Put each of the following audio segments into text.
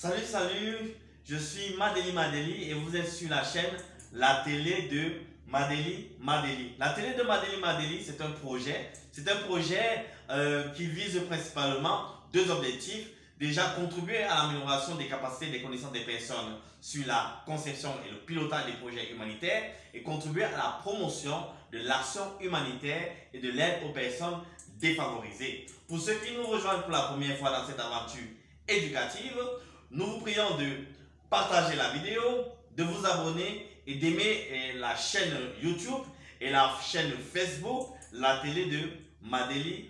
Salut, salut, je suis Madeli et vous êtes sur la chaîne La Télé de Madeli. La Télé de Madeli, c'est un projet. Qui vise principalement deux objectifs. Déjà, contribuer à l'amélioration des capacités et des connaissances des personnes sur la conception et le pilotage des projets humanitaires et contribuer à la promotion de l'action humanitaire et de l'aide aux personnes défavorisées. Pour ceux qui nous rejoignent pour la première fois dans cette aventure éducative, nous vous prions de partager la vidéo, de vous abonner et d'aimer la chaîne YouTube et la chaîne Facebook, la télé de Madeli.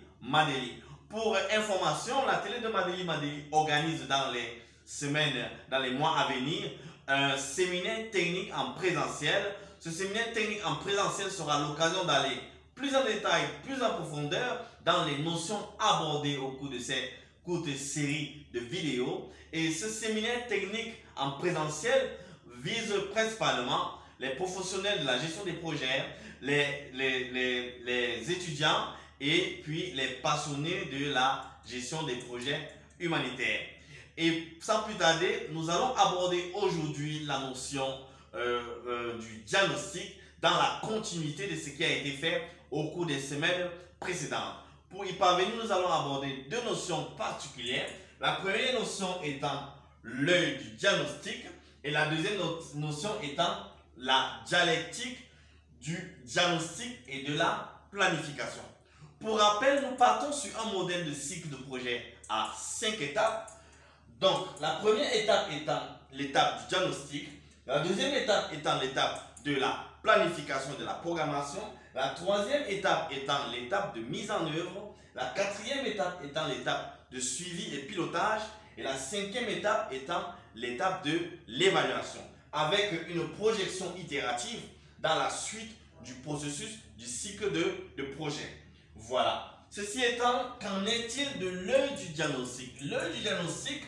Pour information, la télé de Madeli organise dans les semaines, dans les mois à venir, un séminaire technique en présentiel. Ce séminaire technique en présentiel sera l'occasion d'aller plus en détail, plus en profondeur dans les notions abordées au cours de cette courte série de vidéos. Et ce séminaire technique en présentiel vise principalement les professionnels de la gestion des projets, les étudiants et puis les passionnés de la gestion des projets humanitaires. Et sans plus tarder, nous allons aborder aujourd'hui la notion du diagnostic dans la continuité de ce qui a été fait au cours des semaines précédentes. Pour y parvenir, nous allons aborder deux notions particulières. La première notion étant l'œil du diagnostic et la deuxième notion étant la dialectique du diagnostic et de la planification. Pour rappel, nous partons sur un modèle de cycle de projet à 5 étapes. Donc, la première étape étant l'étape du diagnostic, la deuxième étape étant l'étape de la planification et de la programmation, la troisième étape étant l'étape de mise en œuvre, la quatrième étape étant l'étape de suivi et pilotage, et la cinquième étape étant l'étape de l'évaluation, avec une projection itérative dans la suite du processus du cycle de projet. Voilà. Ceci étant, qu'en est-il de l'œil du diagnostic? L'œil du diagnostic,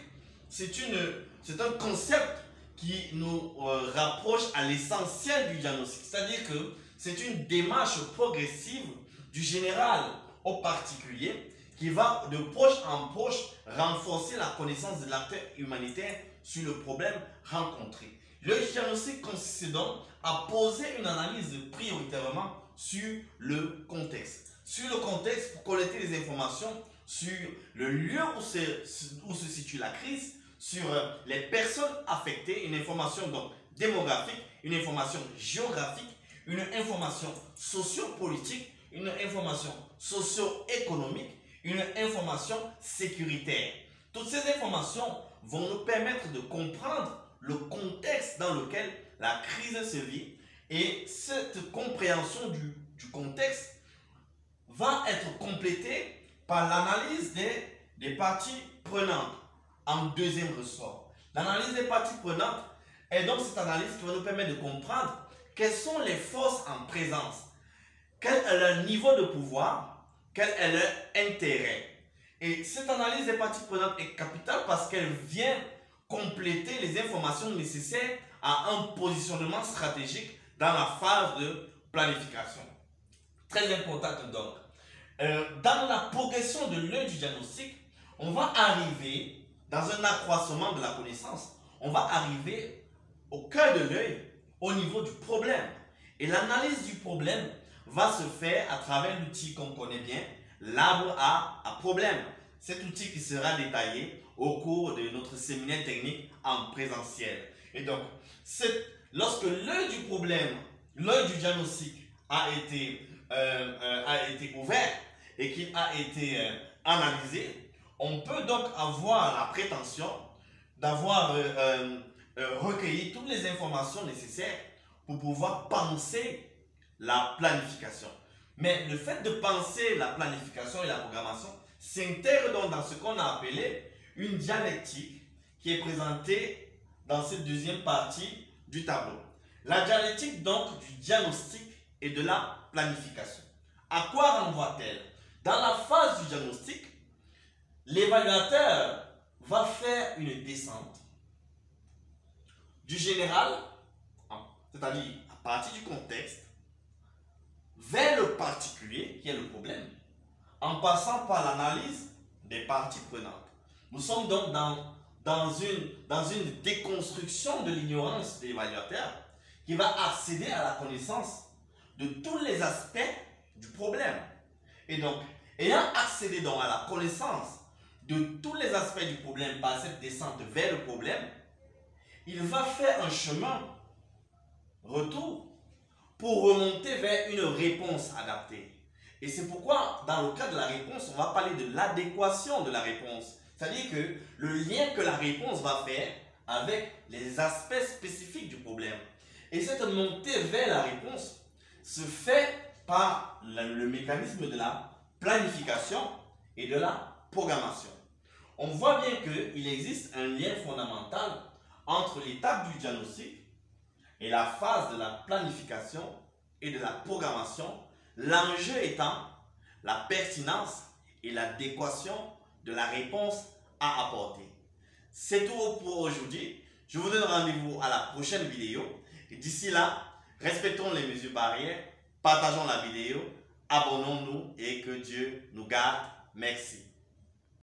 c'est un concept qui nous rapproche à l'essentiel du diagnostic. C'est-à-dire que c'est une démarche progressive du général au particulier qui va de proche en proche renforcer la connaissance de l'acteur humanitaire sur le problème rencontré. Le diagnostic consiste donc à poser une analyse prioritairement sur le contexte. Sur le contexte pour collecter des informations sur le lieu où se situe la crise, sur les personnes affectées, une information donc démographique, une information géographique, une information sociopolitique, une information socio-économique, une information sécuritaire. Toutes ces informations vont nous permettre de comprendre le contexte dans lequel la crise se vit, et cette compréhension du contexte va être complétée par l'analyse des parties prenantes en deuxième ressort. L'analyse des parties prenantes est donc cette analyse qui va nous permettre de comprendre quelles sont les forces en présence, quel est leur niveau de pouvoir, quel est leur intérêt. Et cette analyse des parties prenantes est capitale parce qu'elle vient compléter les informations nécessaires à un positionnement stratégique dans la phase de planification. Très importante donc. Dans la progression de l'œil du diagnostic, on va arriver dans un accroissement de la connaissance. On va arriver au cœur de l'œil, au niveau du problème. Et l'analyse du problème va se faire à travers l'outil qu'on connaît bien, l'arbre à problème. Cet outil qui sera détaillé au cours de notre séminaire technique en présentiel. Et donc, lorsque l'œil du problème, l'œil du diagnostic a été ouvert et qu'il a été analysé, on peut donc avoir la prétention d'avoir recueilli toutes les informations nécessaires pour pouvoir penser la planification. Mais le fait de penser la planification et la programmation s'intègre donc dans ce qu'on a appelé une dialectique qui est présentée dans cette deuxième partie du tableau. La dialectique donc du diagnostic et de la planification. À quoi renvoie-t-elle? Dans la phase du diagnostic, l'évaluateur va faire une descente du général, c'est-à-dire à partir du contexte, vers le particulier, qui est le problème, en passant par l'analyse des parties prenantes. Nous sommes donc dans dans une déconstruction de l'ignorance de l'évaluateur qui va accéder à la connaissance de tous les aspects du problème. Et donc, ayant accédé donc à la connaissance de tous les aspects du problème par cette descente vers le problème, il va faire un chemin retour pour remonter vers une réponse adaptée. Et c'est pourquoi, dans le cas de la réponse, on va parler de l'adéquation de la réponse. C'est-à-dire que le lien que la réponse va faire avec les aspects spécifiques du problème. Et cette montée vers la réponse se fait par le mécanisme de la planification et de la programmation. On voit bien qu'il existe un lien fondamental entre l'étape du diagnostic et la phase de la planification et de la programmation, l'enjeu étant la pertinence et l'adéquation de la réponse à apporter. C'est tout pour aujourd'hui. Je vous donne rendez-vous à la prochaine vidéo. Et d'ici là, respectons les mesures barrières, partageons la vidéo, abonnons-nous et que Dieu nous garde. Merci.